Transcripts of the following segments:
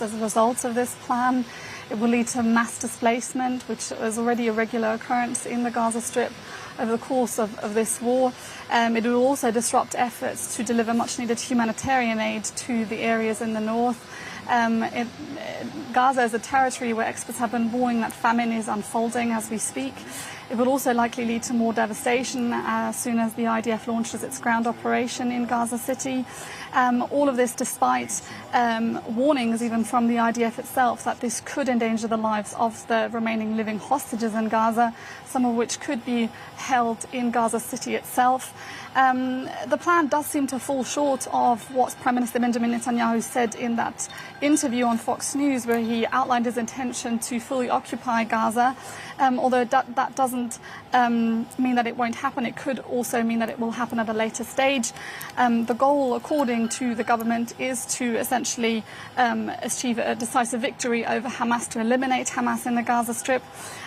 as a result of this plan. It will lead to mass displacement, which is already a regular occurrence in the Gaza Strip over the course of this war. It will also disrupt efforts to deliver much-needed humanitarian aid to the areas in the north. Gaza is a territory where experts have been warning that famine is unfolding as we speak. It will also likely lead to more devastation as soon as the IDF launches its ground operation in Gaza City. All of this despite warnings even from the IDF itself that this could endanger the lives of the remaining living hostages in Gaza, some of which could be held in Gaza City itself. The plan does seem to fall short of what Prime Minister Benjamin Netanyahu said in that interview on Fox News, where he outlined his intention to fully occupy Gaza. Although that doesn't mean that it won't happen, it could also mean that it will happen at a later stage. The goal, according to the government, is to essentially achieve a decisive victory over Hamas, to eliminate Hamas in the Gaza Strip.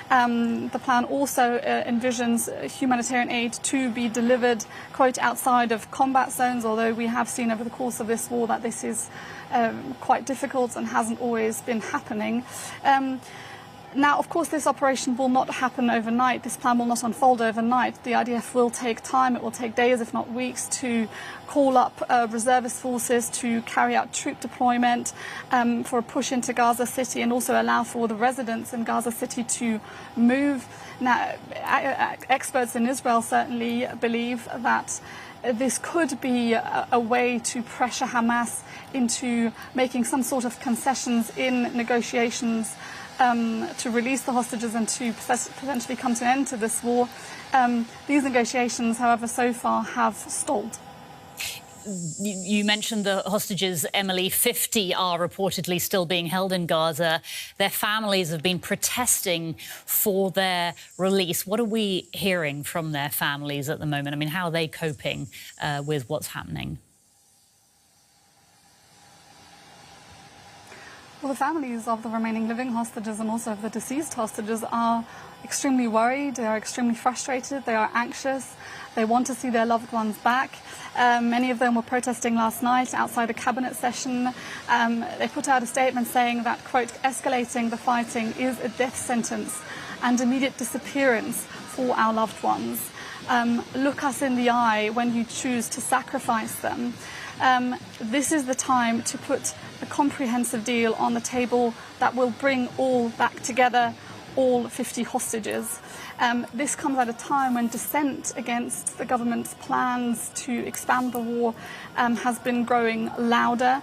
The plan also envisions humanitarian aid to be delivered, quote, outside of combat zones, although we have seen over the course of this war that this is quite difficult and hasn't always been happening. Now, of course, this operation will not happen overnight. This plan will not unfold overnight. The IDF will take time. It will take days, if not weeks, to call up reservist forces, to carry out troop deployment for a push into Gaza City, and also allow for the residents in Gaza City to move. Now, experts in Israel certainly believe that this could be a way to pressure Hamas into making some sort of concessions in negotiations to release the hostages and to potentially come to an end to this war. These negotiations, however, so far have stalled. You mentioned the hostages, Emily. 50 are reportedly still being held in Gaza. Their families have been protesting for their release. What are we hearing from their families at the moment? I mean, how are they coping with what's happening? Well, the families of the remaining living hostages and also of the deceased hostages are extremely worried. They are extremely frustrated. They are anxious. They want to see their loved ones back. Many of them were protesting last night outside a cabinet session. They put out a statement saying that, quote, escalating the fighting is a death sentence and immediate disappearance for our loved ones. Look us in the eye when you choose to sacrifice them. This is the time to put a comprehensive deal on the table that will bring all back together, all 50 hostages. This comes at a time when dissent against the government's plans to expand the war has been growing louder.